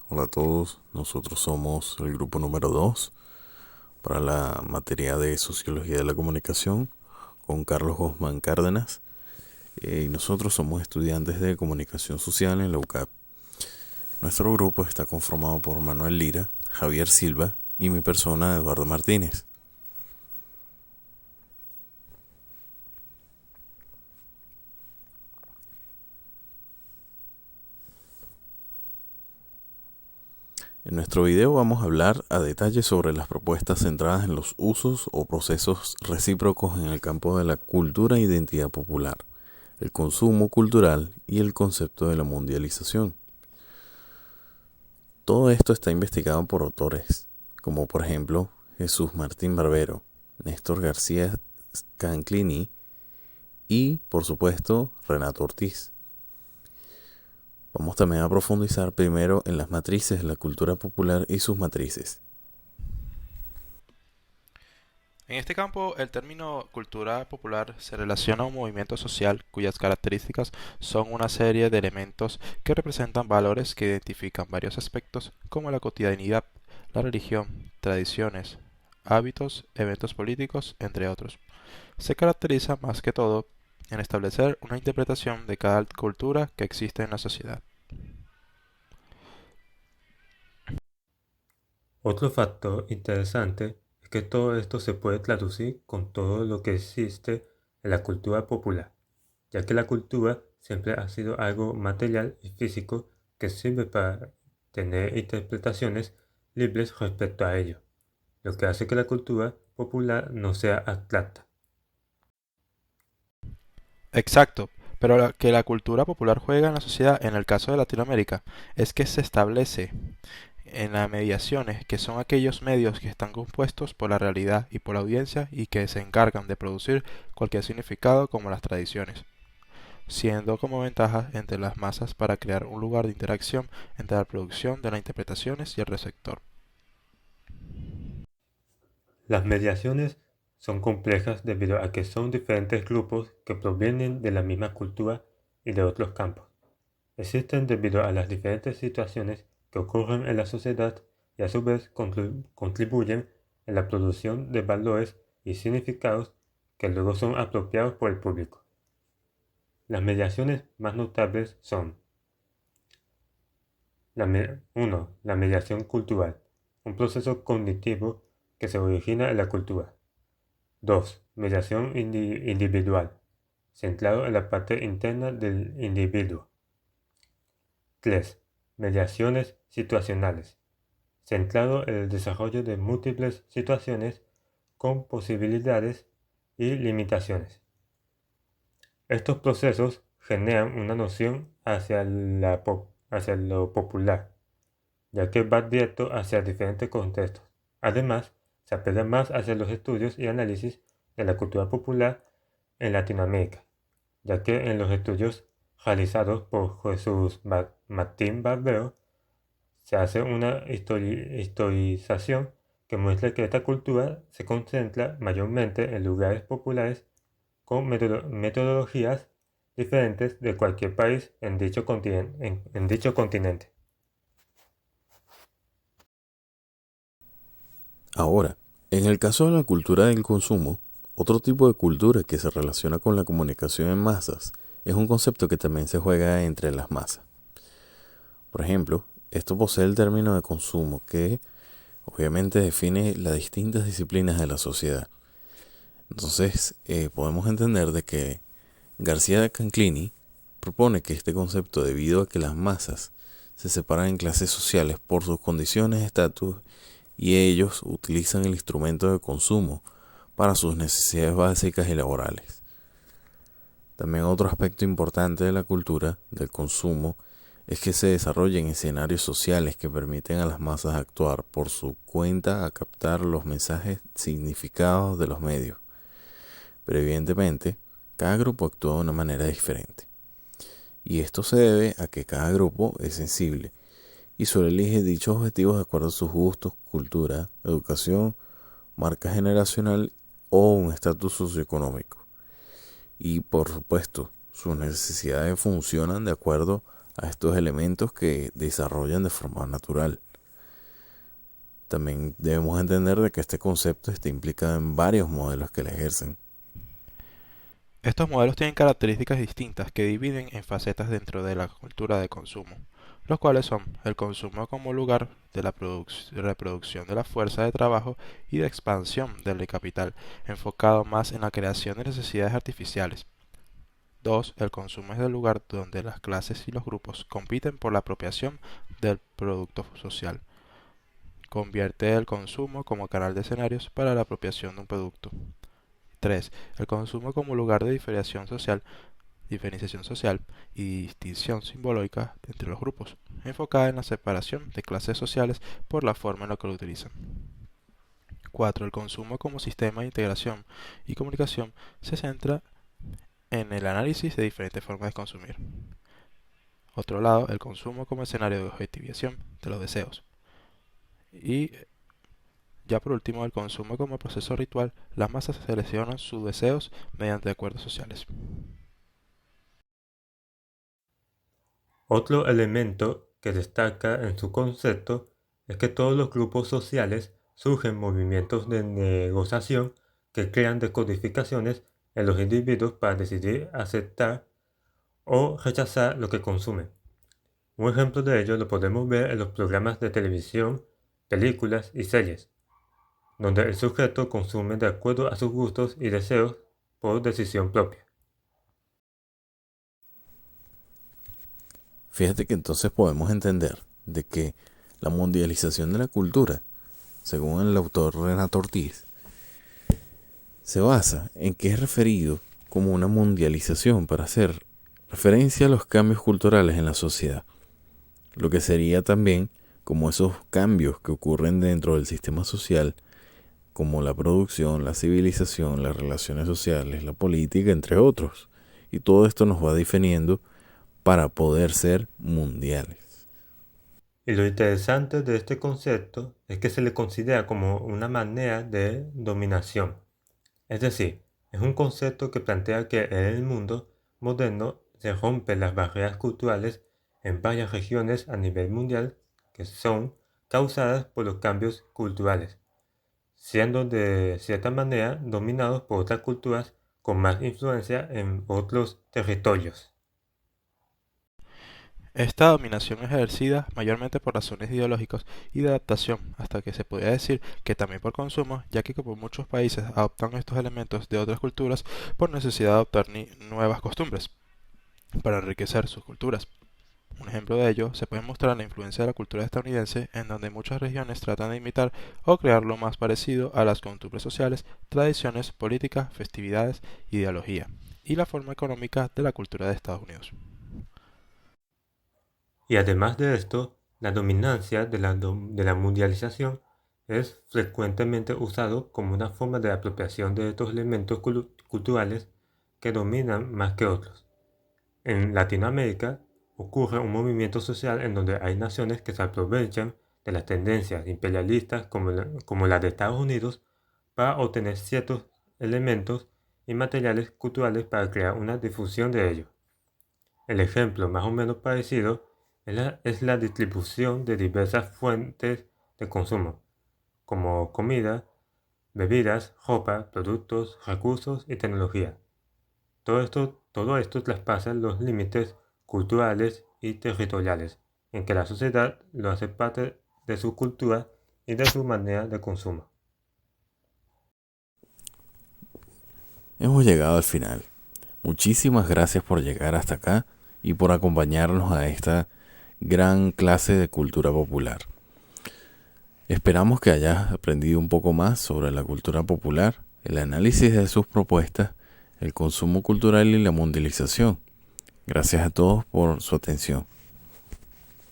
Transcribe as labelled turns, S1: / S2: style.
S1: Hola a todos, nosotros somos el grupo número 2 para la materia de Sociología de la Comunicación con Carlos Guzmán Cárdenas y nosotros somos estudiantes de Comunicación Social en la UCAP. Nuestro grupo está conformado por Manuel Lira, Javier Silva y mi persona Eduardo Martínez. En nuestro video vamos a hablar a detalle sobre las propuestas centradas en los usos o procesos recíprocos en el campo de la cultura e identidad popular, el consumo cultural y el concepto de la mundialización. Todo esto está investigado por autores, como por ejemplo Jesús Martín Barbero, Néstor García Canclini y, por supuesto, Renato Ortiz. Vamos también a profundizar primero en las matrices de la cultura popular y sus matrices.
S2: En este campo, el término cultura popular se relaciona a un movimiento social cuyas características son una serie de elementos que representan valores que identifican varios aspectos como la cotidianidad, la religión, tradiciones, hábitos, eventos políticos, entre otros. Se caracteriza más que todo en establecer una interpretación de cada cultura que existe en la sociedad.
S3: Otro factor interesante es que todo esto se puede traducir con todo lo que existe en la cultura popular, ya que la cultura siempre ha sido algo material y físico que sirve para tener interpretaciones libres respecto a ello, lo que hace que la cultura popular no sea abstracta.
S2: Exacto, pero que la cultura popular juega en la sociedad, en el caso de Latinoamérica, es que se establece en las mediaciones, que son aquellos medios que están compuestos por la realidad y por la audiencia y que se encargan de producir cualquier significado como las tradiciones, siendo como ventaja entre las masas para crear un lugar de interacción entre la producción de las interpretaciones y el receptor.
S3: Las mediaciones son complejas debido a que son diferentes grupos que provienen de la misma cultura y de otros campos. Existen debido a las diferentes situaciones que ocurren en la sociedad y a su vez contribuyen en la producción de valores y significados que luego son apropiados por el público. Las mediaciones más notables son 1. La mediación cultural, un proceso cognitivo que se origina en la cultura. 2. Mediación individual, centrado en la parte interna del individuo. 3. Mediaciones situacionales, centrado en el desarrollo de múltiples situaciones con posibilidades y limitaciones. Estos procesos generan una noción hacia lo popular, ya que va directo hacia diferentes contextos. Además, se apela más hacia los estudios y análisis de la cultura popular en Latinoamérica, ya que en los estudios realizados por Jesús Martín Barbero se hace una historización que muestra que esta cultura se concentra mayormente en lugares populares con metodologías diferentes de cualquier país en dicho continente.
S1: Ahora, en el caso de la cultura del consumo, otro tipo de cultura que se relaciona con la comunicación en masas es un concepto que también se juega entre las masas. Por ejemplo, esto posee el término de consumo que obviamente define las distintas disciplinas de la sociedad. Entonces, podemos entender de que García Canclini propone que este concepto, debido a que las masas se separan en clases sociales por sus condiciones, estatus, y ellos utilizan el instrumento de consumo para sus necesidades básicas y laborales. También otro aspecto importante de la cultura del consumo es que se desarrollen escenarios sociales que permiten a las masas actuar por su cuenta a captar los mensajes significados de los medios. Pero evidentemente, cada grupo actúa de una manera diferente. Y esto se debe a que cada grupo es sensible y solo elige dichos objetivos de acuerdo a sus gustos, cultura, educación, marca generacional o un estatus socioeconómico. Y por supuesto, sus necesidades funcionan de acuerdo a estos elementos que desarrollan de forma natural. También debemos entender de que este concepto está implicado en varios modelos que le ejercen.
S2: Estos modelos tienen características distintas que dividen en facetas dentro de la cultura de consumo, los cuales son el consumo como lugar de la reproducción de la fuerza de trabajo y de expansión del capital, enfocado más en la creación de necesidades artificiales. 2. El consumo es el lugar donde las clases y los grupos compiten por la apropiación del producto social. Convierte el consumo como canal de escenarios para la apropiación de un producto. 3. El consumo como lugar de diferenciación social y distinción simbólica entre los grupos, enfocada en la separación de clases sociales por la forma en la que lo utilizan. 4. El consumo como sistema de integración y comunicación se centra en el análisis de diferentes formas de consumir. Otro lado, el consumo como escenario de objetivación de los deseos. Y ya por último, el consumo como proceso ritual, las masas seleccionan sus deseos mediante acuerdos sociales.
S3: Otro elemento que destaca en su concepto es que todos los grupos sociales surgen movimientos de negociación que crean decodificaciones en los individuos para decidir aceptar o rechazar lo que consumen. Un ejemplo de ello lo podemos ver en los programas de televisión, películas y series, donde el sujeto consume de acuerdo a sus gustos y deseos por decisión propia.
S1: Fíjate que entonces podemos entender de que la mundialización de la cultura, según el autor Renato Ortiz, se basa en que es referido como una mundialización para hacer referencia a los cambios culturales en la sociedad, lo que sería también como esos cambios que ocurren dentro del sistema social, como la producción, la civilización, las relaciones sociales, la política, entre otros. Y todo esto nos va definiendo para poder ser mundiales.
S3: Y lo interesante de este concepto es que se le considera como una manera de dominación. Es decir, es un concepto que plantea que en el mundo moderno se rompen las barreras culturales en varias regiones a nivel mundial que son causadas por los cambios culturales, siendo de cierta manera dominados por otras culturas con más influencia en otros territorios.
S2: Esta dominación es ejercida mayormente por razones ideológicas y de adaptación, hasta que se podría decir que también por consumo, ya que como muchos países adoptan estos elementos de otras culturas por necesidad de adoptar nuevas costumbres para enriquecer sus culturas. Un ejemplo de ello se puede mostrar en la influencia de la cultura estadounidense, en donde muchas regiones tratan de imitar o crear lo más parecido a las costumbres sociales, tradiciones, políticas, festividades, ideología y la forma económica de la cultura de Estados Unidos.
S3: Y además de esto, la dominancia de la mundialización es frecuentemente usado como una forma de apropiación de estos elementos culturales que dominan más que otros. En Latinoamérica ocurre un movimiento social en donde hay naciones que se aprovechan de las tendencias imperialistas como la de Estados Unidos para obtener ciertos elementos y materiales culturales para crear una difusión de ellos. El ejemplo más o menos parecido es la distribución de diversas fuentes de consumo, como comida, bebidas, ropa, productos, recursos y tecnología. Todo esto traspasa los límites culturales y territoriales, en que la sociedad lo hace parte de su cultura y de su manera de consumo.
S1: Hemos llegado al final. Muchísimas gracias por llegar hasta acá y por acompañarnos a esta gran clase de cultura popular. Esperamos que hayas aprendido un poco más sobre la cultura popular, el análisis de sus propuestas, el consumo cultural y la mundialización. Gracias a todos por su atención.